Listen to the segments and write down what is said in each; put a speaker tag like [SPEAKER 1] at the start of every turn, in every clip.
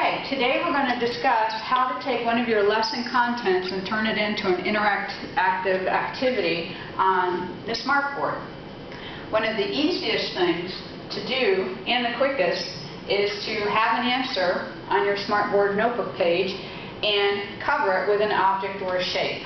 [SPEAKER 1] Okay, today we're going to discuss how to take one of your lesson contents and turn it into an interactive activity on the SMART board. One of the easiest things to do, and the quickest, is to have an answer on your SMART board notebook page and cover it with an object or a shape.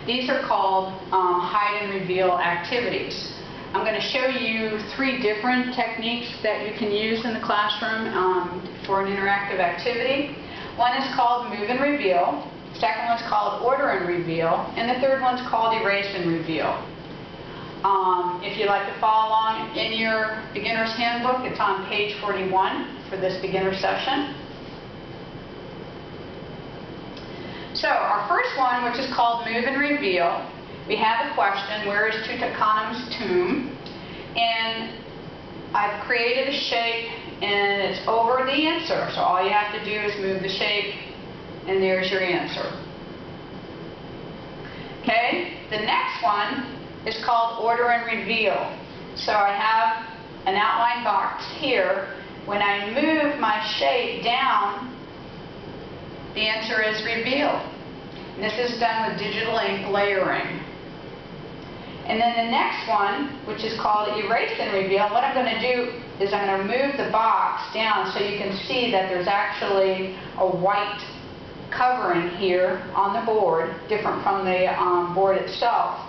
[SPEAKER 1] These are called hide and reveal activities. I'm going to show you 3 different techniques that you can use in the classroom for an interactive activity. One is called move and reveal, second one's called order and reveal, and the third one's called erase and reveal. If you'd like to follow along in your beginner's handbook, it's on page 41 for this beginner session. So our first one, which is called move and reveal, we have a question, where is Tutankhamun's tomb? And I've created a shape and it's over the answer. So all you have to do is move the shape and there's your answer. Okay, the next one is called order and reveal. So I have an outline box here. When I move my shape down, the answer is revealed. And this is done with digital ink layering. And then the next one, which is called erase and reveal, what I'm going to do is I'm going to move the box down so you can see that there's actually a white covering here on the board, different from the board itself.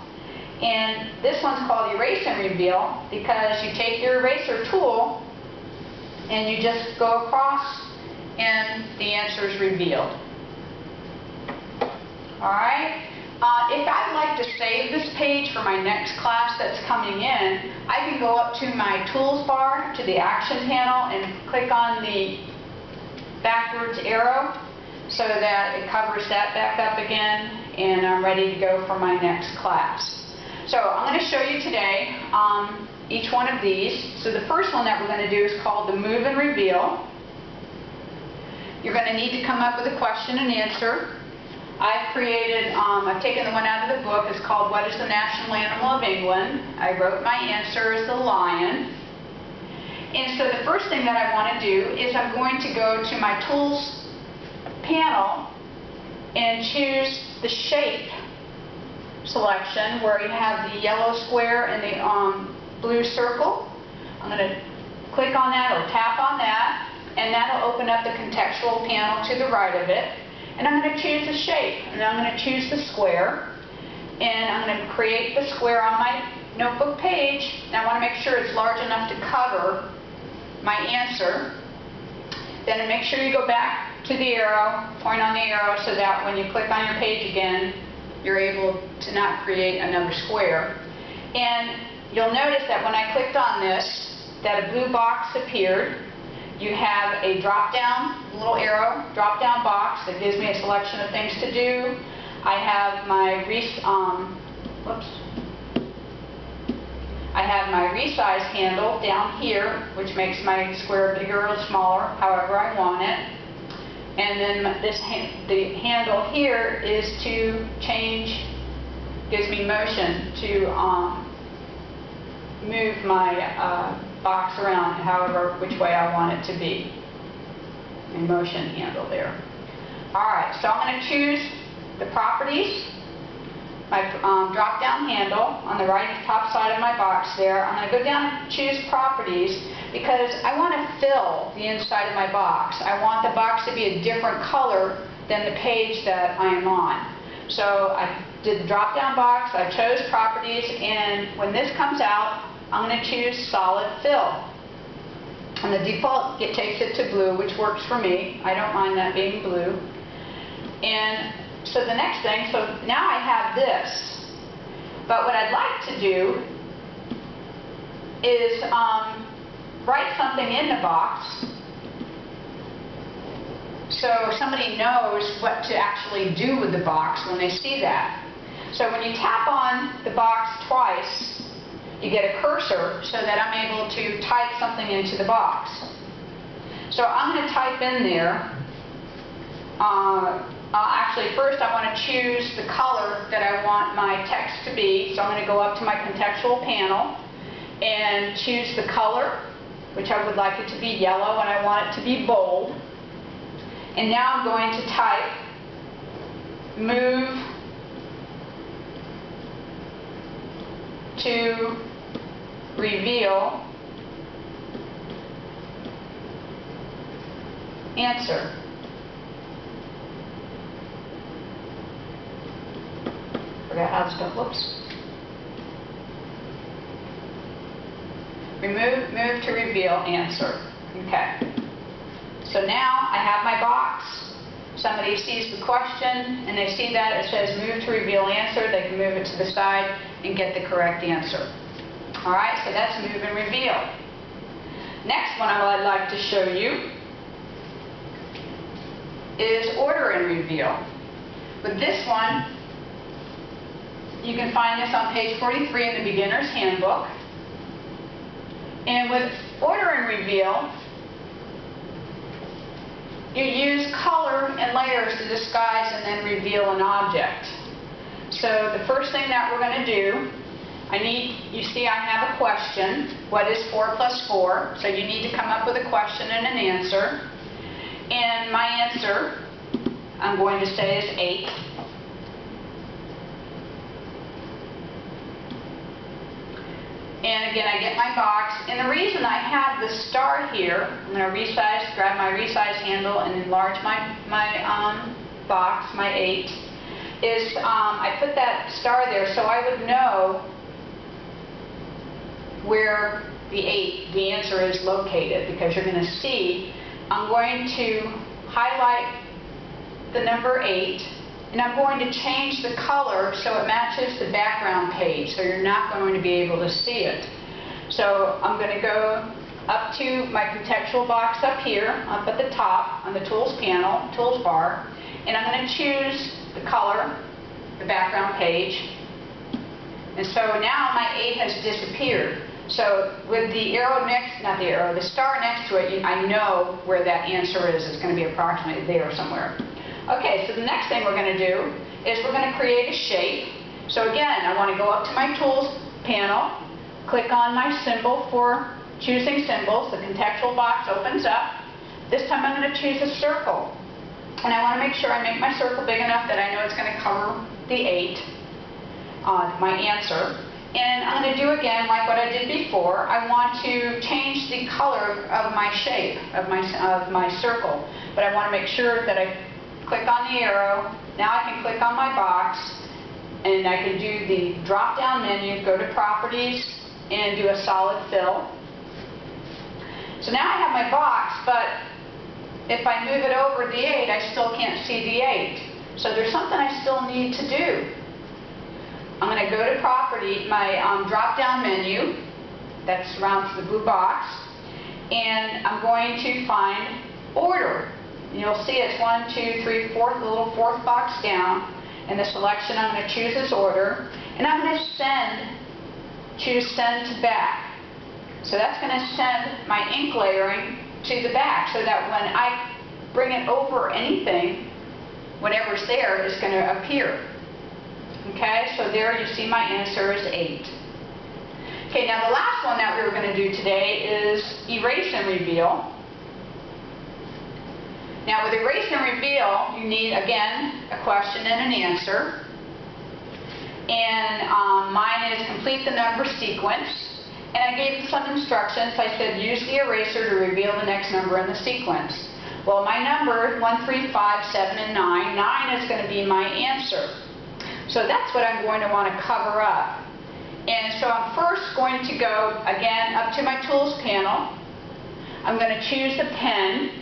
[SPEAKER 1] And this one's called erase and reveal because you take your eraser tool and you just go across and the answer is revealed. Alright? If I'd like to save this page for my next class that's coming in, I can go up to my tools bar, to the action panel, and click on the backwards arrow so that it covers that back up again, and I'm ready to go for my next class. So I'm going to show you today each one of these. So the first one that we're going to do is called the move and reveal. You're going to need to come up with a question and answer. I've taken the one out of the book. It's called What is the National Animal of England? I wrote my answer as the lion. And so the first thing that I want to do is I'm going to go to my tools panel and choose the shape selection where you have the yellow square and the blue circle. I'm going to click on that or tap on that, and that'll open up the contextual panel to the right of it. And I'm going to choose a shape, and I'm going to choose the square, and I'm going to create the square on my notebook page, and I want to make sure it's large enough to cover my answer. Then make sure you go back to the arrow, point on the arrow, so that when you click on your page again, you're able to not create another square. And you'll notice that when I clicked on this, that a blue box appeared. You have a drop-down, little arrow, drop-down box that gives me a selection of things to do. I have my resize handle down here, which makes my square bigger or smaller, however I want it. And then the handle here is to change, gives me motion to move my box around which way I want it to be. A motion handle there. Alright, so I'm going to choose the properties, my drop-down handle on the right top side of my box there. I'm going to go down and choose properties because I want to fill the inside of my box. I want the box to be a different color than the page that I am on. So I did the drop-down box, I chose properties, and when this comes out, I'm going to choose solid fill. And the default, it takes it to blue, which works for me. I don't mind that being blue. And so the next thing, so now I have this. But what I'd like to do is write something in the box so somebody knows what to actually do with the box when they see that. So when you tap on the box twice, you get a cursor so that I'm able to type something into the box. So I'm going to type in there. Actually, first I want to choose the color that I want my text to be. So I'm going to go up to my contextual panel and choose the color, which I would like it to be yellow, and I want it to be bold. And now I'm going to type move to reveal answer. Forgot how to spell, whoops. Move to reveal answer. Okay. So now I have my box. Somebody sees the question and they see that it says move to reveal answer. They can move it to the side and get the correct answer. Alright, so that's move and reveal. Next one I'd like to show you is order and reveal. With this one, you can find this on page 43 in the Beginner's Handbook. And with order and reveal, you use color and layers to disguise and then reveal an object. So the first thing that we're going to do, you see I have a question, what is 4 plus 4? So you need to come up with a question and an answer. And my answer, I'm going to say, is 8. And again, I get my box. And the reason I have the star here, I'm going to grab my resize handle and enlarge my box, my 8, is I put that star there so I would know where the answer is located, because you're going to see I'm going to highlight the number 8, and I'm going to change the color so it matches the background page, so you're not going to be able to see it. So I'm going to go up to my contextual box up here, up at the top on the tools panel, tools bar, and I'm going to choose the color, the background page. And so now my 8 has disappeared. So with the arrow the star next to it, I know where that answer is. It's going to be approximately there somewhere. Okay, so the next thing we're going to do is we're going to create a shape. So again, I want to go up to my tools panel, click on my symbol for choosing symbols. The contextual box opens up. This time I'm going to choose a circle. And I want to make sure I make my circle big enough that I know it's going to cover the 8, my answer. And I'm going to do again like what I did before. I want to change the color of my shape, of my circle. But I want to make sure that I click on the arrow. Now I can click on my box, and I can do the drop-down menu, go to Properties, and do a solid fill. So now I have my box, but if I move it over the 8, I still can't see the 8. So there's something I still need to do. I'm going to go to Property, my drop-down menu that surrounds the blue box, and I'm going to find Order. And you'll see it's 1, 2, 3, 4th, the little 4th box down. And the selection I'm going to choose is Order. And I'm going to choose Send to Back. So that's going to send my ink layering to the back, so that when I bring it over anything, whatever's there is going to appear. Okay, so there you see my answer is 8. Okay, now the last one that we were going to do today is Erase and Reveal. Now with Erase and Reveal, you need, again, a question and an answer. And mine is complete the number sequence. And I gave some instructions. I said use the eraser to reveal the next number in the sequence. Well, my number, 1, 3, 5, 7, and 9, 9 is going to be my answer. So that's what I'm going to want to cover up. And so I'm first going to go, again, up to my Tools panel. I'm going to choose a pen.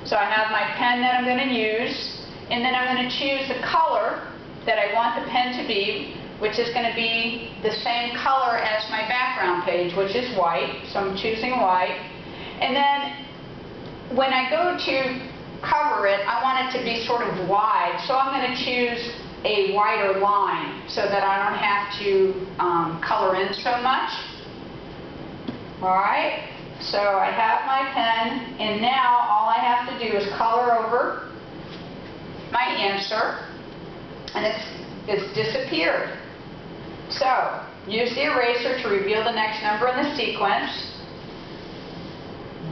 [SPEAKER 1] So I have my pen that I'm going to use. And then I'm going to choose the color that I want the pen to be, which is going to be the same color as my background page, which is white. So I'm choosing white. And then when I go to cover it, I want it to be sort of wide. So I'm going to choose a wider line so that I don't have to color in so much. Alright, so I have my pen, and now all I have to do is color over my answer, and it's disappeared. So, use the eraser to reveal the next number in the sequence.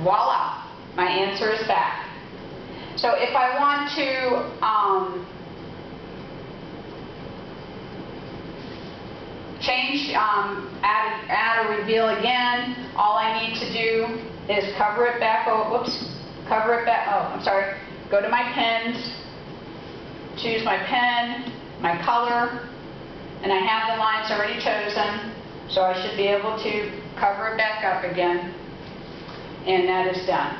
[SPEAKER 1] Voila! My answer is back. So if I want to change, add or reveal again, all I need to do is cover it back, go to my pens, choose my pen, my color, and I have the lines already chosen, so I should be able to cover it back up again, and that is done.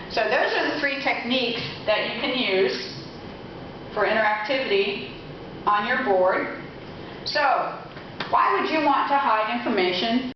[SPEAKER 1] So those are the 3 techniques that you can use for interactivity on your board. So, why would you want to hide information